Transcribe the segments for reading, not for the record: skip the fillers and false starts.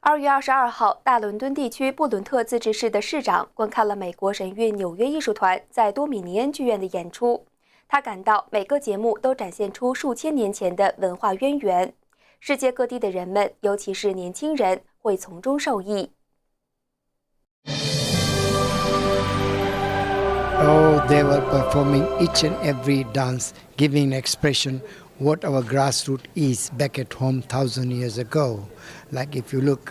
2月22号，大伦敦地区布伦特自治市的市长观看了美国神韵纽约艺术团在多米尼恩剧院的演出。他感到每个节目都展现出数千年前的文化渊源，世界各地的人们，尤其是年轻人，会从中受益。Oh, they were performing each and every dance, giving expression what our grassroots is back at home 1,000 years ago. Like if you look,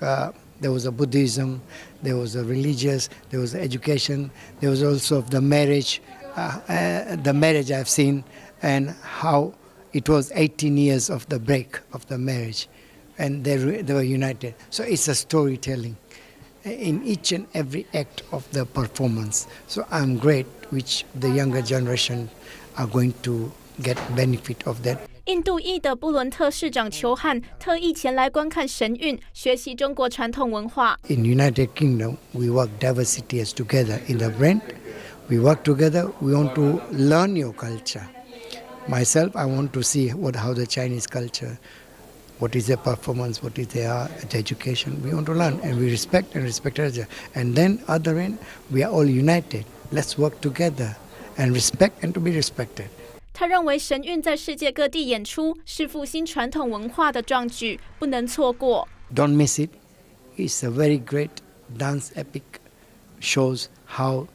there was a Buddhism, there was a religious, there was education, there was also the marriage. The marriage I've seen and how it was 18 years of the break of the marriage, and they were united. So it's a storytelling in each and every act of the performance. So I'm great, which the younger generation are going to get benefit of that. 印度裔的布伦特市长裘汉特意前来观看神韵，学习中国传统文化。In United Kingdom, we work diversity as together in the brand. We work together. We want to learn your culture. Myself, I want to see how the Chinese culture, what is their performance, what is their education. We want to learn, and we respect each other. And then, other end, we are all united. Let's work together and respect and to be respected. 他认为神韵在世界各地演出是复兴传统文化的壮举，不能错过。Don't miss it. It's a very great dance epic. Shows how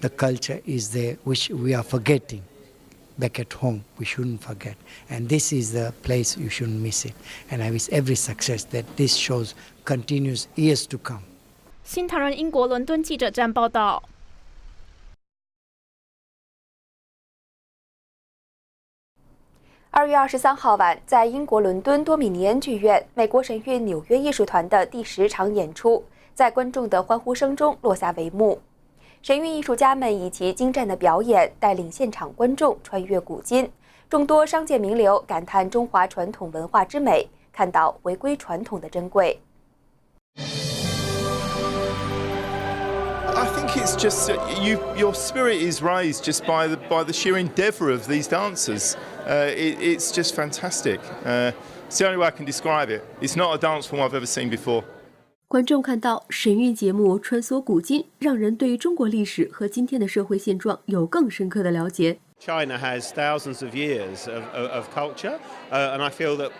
the culture is there, which we are forgetting. Back at home, we shouldn't forget. And this is the place you shouldn't miss it. And I wish every success that this shows continues years to come. 新唐人英国伦敦记者站报道。2月23号晚，在英国伦敦多米尼恩剧院，美国神韵纽约艺术团的第10场演出，在观众的欢呼声中落下帷幕。神韵艺术家们以其精湛的表演，带领现场观众穿越古今。众多商界名流感叹中华传统文化之美，看到回归传统的珍贵。I think it's just your spirit is raised just by the sheer endeavour of these dancers. It's just fantastic. It's the only way I can describe it. It's not a dance form I've ever seen before. 观众看到神韵节目穿梭古今，让人对中国历史和今天的社会现状有更深刻的了解。China has thousands of years of culture, and I feel that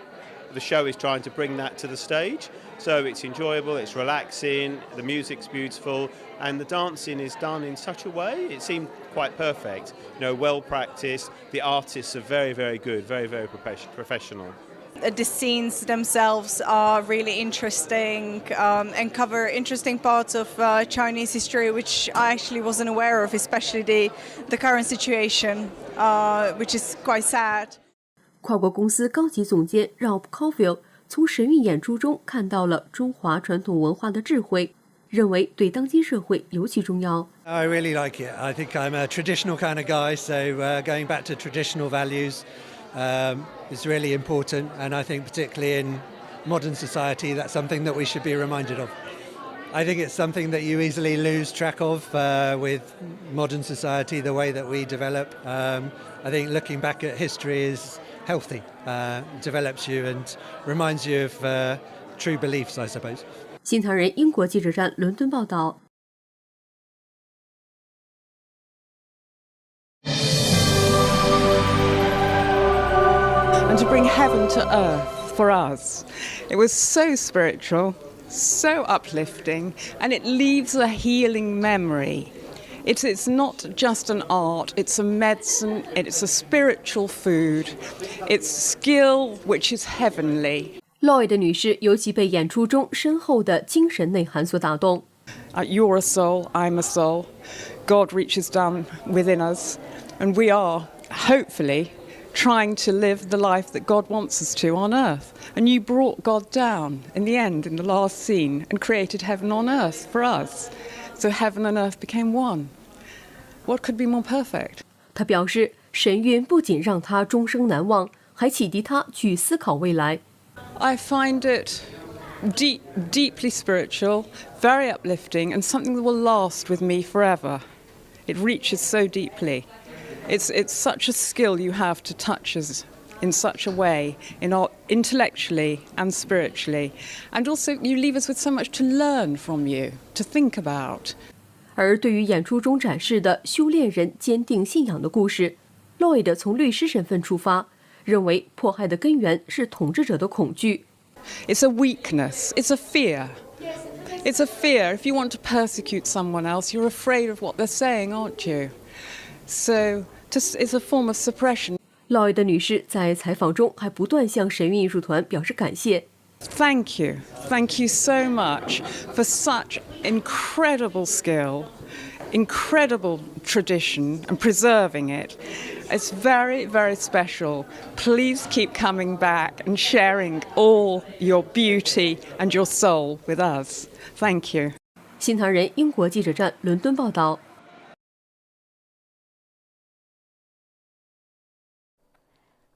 the show is trying to bring that to the stage. So it's enjoyable, it's relaxing, the music's beautiful, and the dancing is done in such a way, it seemed quite perfect. Well practiced, the artists are very, very good, very, very professional. The scenes themselves are really interesting and cover interesting parts of Chinese history, which I actually wasn't aware of, especially the current situation, which is quite sad. 跨国公司高级总监 Rob Caulfield 从神韵演出中看到了中华传统文化的智慧，认为对当今社会尤其重要。I really like it. I think I'm a traditional kind of guy, so going back to traditional values is really important, and I think particularly in modern society that's something that we should be reminded of. I think it's something that you easily lose track of with modern society, the way that we develop. I think looking back at history is healthy, develops you and reminds you of true beliefs, I suppose. 新唐人英国记者站伦敦报道。And to bring heaven to earth for us. It was so spiritual, so uplifting, and it leaves a healing memory. It's not just an art, it's a medicine, it's a spiritual food, it's skill which is heavenly. Lloyd 女士尤其被演出中深厚的精神内涵所打动。You're a soul, I'm a soul. God reaches down within us, and we are, hopefully, trying to live the life that God wants us to on earth. And you brought God down in the end, in the last scene, and created heaven on earth for us. So heaven and earth became one. What could be more perfect? 他表示，神韵不仅让他终生难忘，还启迪他去思考未来。I find it deeply spiritual, very uplifting, and something that will last with me forever. It reaches so deeply. It's such a skill you have to touch in such a way, intellectually and spiritually. And also, you leave us with so much to learn from you, to think about. 而对于演出中展示的修炼人坚定信仰的故事 ，Lloyd 从律师身份出发，认为迫害的根源是统治者的恐惧。It's a weakness. It's a fear. It's a fear. If you want to persecute someone else, you're afraid of what they're saying, aren't you? So, it's a form of suppression. Lloyd 女士在采访中还不断向神韵艺术团表示感谢。Thank you so much for such incredible skill, incredible tradition, and preserving it. It's very, very special. Please keep coming back and sharing all your beauty and your soul with us. Thank you. 新唐人英国记者站伦敦报道。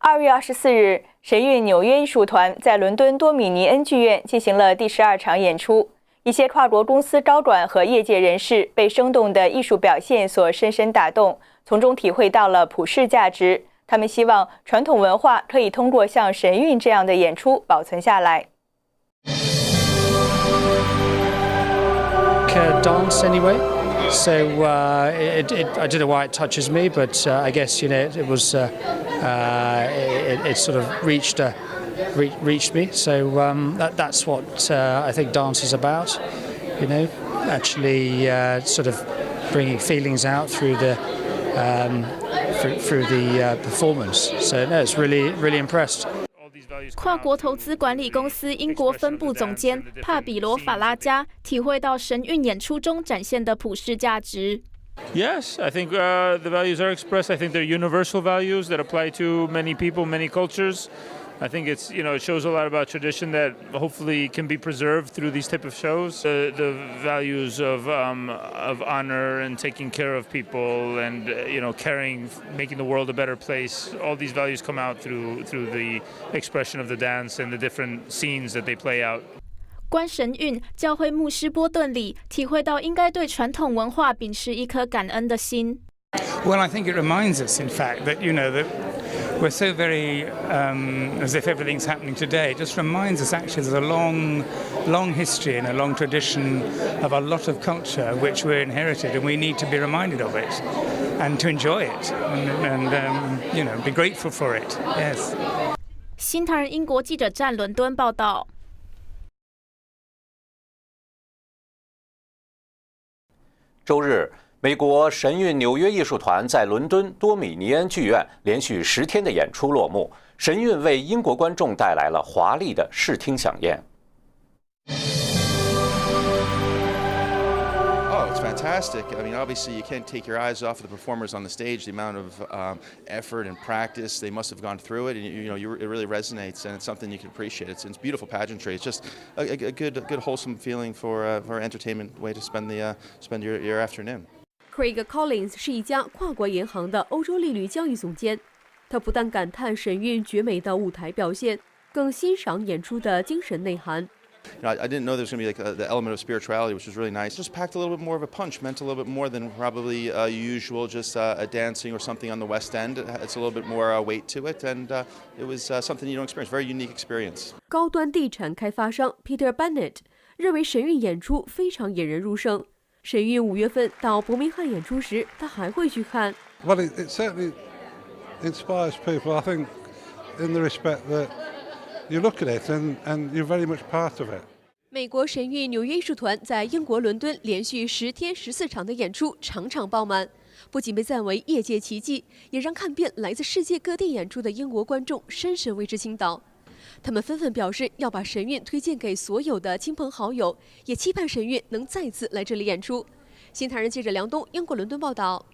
2月24日，神韵纽约艺术团在伦敦多米尼恩剧院进行了第12场演出。一些跨国公司高管和业界人士被生动的艺术表现所深深打动，从中体会到了普世价值。他们希望传统文化可以通过像神韵这样的演出保存下来。Dance anyway, so I don't know why it touches me, but I guess it was it sort of reached me. So that's what I think dance is about. Actually sort of bringing feelings out through the performance. So no, it's really impressed. 跨国投资管理公司英国分部总监帕比罗·法拉加体会到神韵演出中展现的普世价值。Yes, I think the values are expressed. I think they're universal values that apply to many people, many cultures. I think it shows a lot about tradition that hopefully can be preserved through these type of shows. The values of honor and taking care of people and caring, making the world a better place. All these values come out through the expression of the dance and the different scenes that they play out. 观神韵，教会牧师波顿里体会到应该对传统文化秉持一颗感恩的心。Well, I think it reminds us, in fact, that that we're so very as if everything's happening today. It just reminds us actually there's a long history and a long tradition of a lot of culture which we're inherited, and we need to be reminded of it and to enjoy it and be grateful for it. Yes. 新唐人英国记者站伦敦报道。周日，美国神韵纽约艺术团在伦敦多米尼恩剧院连续10天的演出落幕，神韵为英国观众带来了华丽的视听飨宴。It's fantastic. I mean, obviously, you can't take your eyes off of the performers on the stage. The amount of effort and practice they must have gone through it, and it really resonates, and it's something you can appreciate. It's beautiful pageantry. It's just a good wholesome feeling for entertainment way to spend your afternoon. Craig Collins 是一家跨国银行的欧洲利率交易总监，他不但感叹神韵绝美的舞台表现，更欣赏演出的精神内涵。I didn't know there was going to be the element of spirituality, which was really nice. Just packed a little bit more of a punch, meant a little bit more than probably usual, just a dancing or something on the West End. It's a little bit more weight to it, and it was something you don't experience, very unique experience. 高端地产开发商 Peter Bennett 认为神韵演出非常引人入胜。神韵5月份到伯明翰演出时，他还会去看。Well, it certainly inspires people, I think, in the respect that you look at it and you're very much part of it. 美国神韵纽约艺术团在英国伦敦连续10天14场的演出，场场爆满，不仅被赞为业界奇迹，也让看遍来自世界各地演出的英国观众深深为之倾倒。他们纷纷表示要把神韵推荐给所有的亲朋好友，也期盼神韵能再次来这里演出。新唐人记者梁东，英国伦敦报道。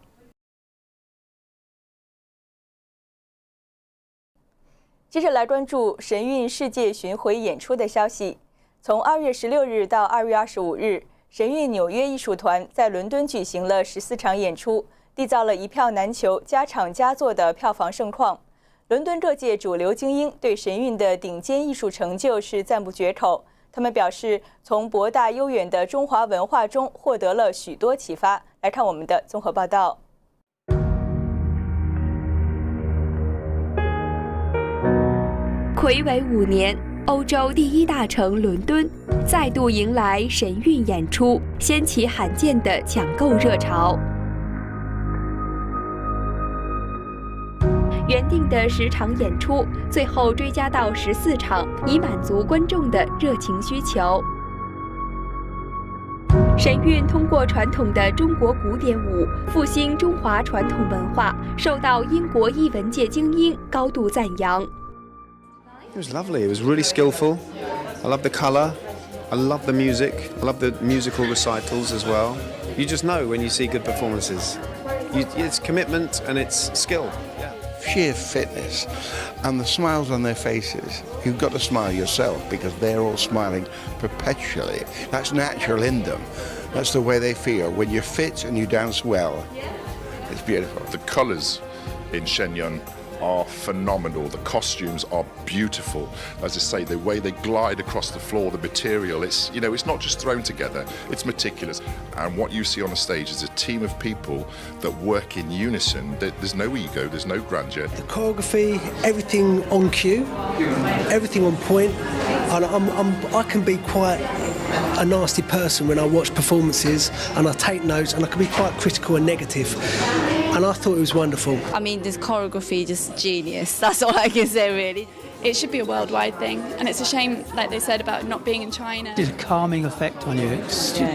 接着来关注神韵世界巡回演出的消息。从2月16日到2月25日，神韵纽约艺术团在伦敦举行了14场演出，缔造了一票难求、加场加座的票房盛况。伦敦各界主流精英对神韵的顶尖艺术成就是赞不绝口。他们表示，从博大悠远的中华文化中获得了许多启发。来看我们的综合报道。睽违5年，欧洲第1大城伦敦再度迎来神韵演出，掀起罕见的抢购热潮。原定的10场演出，最后追加到14场，以满足观众的热情需求。神韵通过传统的中国古典舞复兴中华传统文化，受到英国艺文界精英高度赞扬。It was lovely. It was really skillful. I love the colour. I love the music. I love the musical recitals as well. You just know when you see good performances. It's commitment and it's skill. Sheer fitness and the smiles on their faces. You've got to smile yourself because they're all smiling perpetually. That's natural in them. That's the way they feel. When you're fit and you dance well, it's beautiful. The colours in Shenyun are phenomenal. The costumes are beautiful. As I say, the way they glide across the floor, the material, it's not just thrown together, it's meticulous. And what you see on the stage is a team of people that work in unison. There's no ego, there's no grandeur. The choreography, everything on cue, everything on point. And I can be quite a nasty person when I watch performances and I take notes and I can be quite critical and negative. And I thought it was wonderful. I mean, this choreography, just genius. That's all I can say, really. It should be a worldwide thing, and it's a shame, like they said, about not being in China. It's a calming effect on you.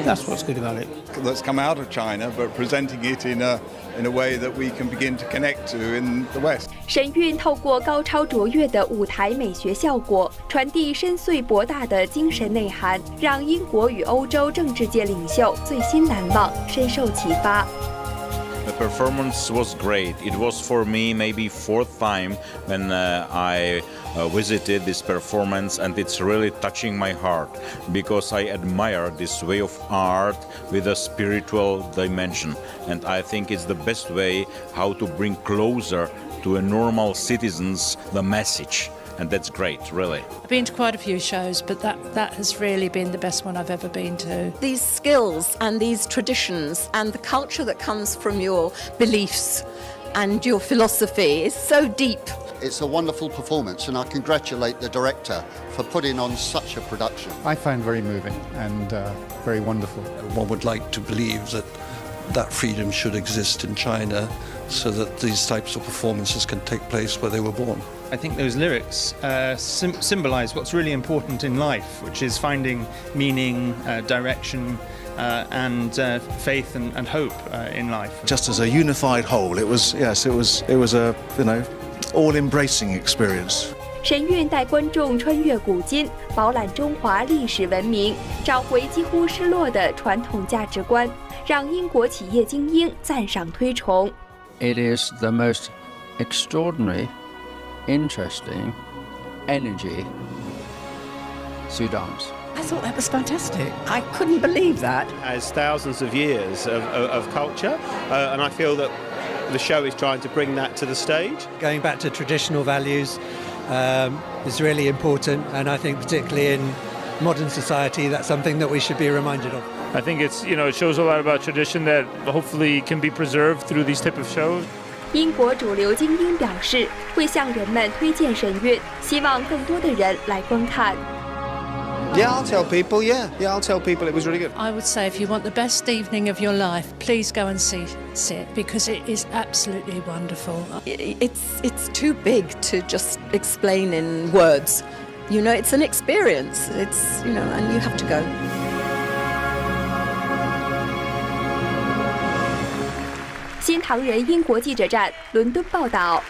That's what's good about it. That's come out of China, but presenting it in a way that we can begin to connect to in the West. 神韵透过高超卓越的舞台美学效果，传递深邃博大的精神内涵，让英国与欧洲政治界领袖最新难忘，深受启发。The performance was great. It was for me maybe 4th time when I visited this performance, and it's really touching my heart because I admire this way of art with a spiritual dimension, and I think it's the best way how to bring closer to a normal citizens the message. And that's great, really. I've been to quite a few shows, but that has really been the best one I've ever been to. These skills and these traditions and the culture that comes from your beliefs and your philosophy is so deep. It's a wonderful performance, and I congratulate the director for putting on such a production. I found very moving and very wonderful. One would like to believe that freedom should exist in China so that these types of performances can take place where they were born. I think those lyrics symbolise what's really important in life, which is finding meaning, direction, and faith and hope in life. Just as a unified whole, it was a all-embracing experience. 神韵带观众穿越古今，饱览中华历史文明，找回几乎失落的传统价值观，让英国企业精英赞赏推崇。It is the most extraordinary, interesting energy to dance. I thought that was fantastic. I couldn't believe that. As thousands of years of culture, and I feel that the show is trying to bring that to the stage. Going back to traditional values is really important, and I think particularly in modern society that's something that we should be reminded of. I think it shows a lot about tradition that hopefully can be preserved through these type of shows. 英国主流精英表示，会向人们推荐神韵，希望更多的人来观看。Yeah, I'll tell people. Yeah, I'll tell people it was really good. I would say if you want the best evening of your life, please go and see it because it is absolutely wonderful. It's too big to just explain in words. It's an experience. It's and you have to go. 新唐人英国记者站伦敦报道。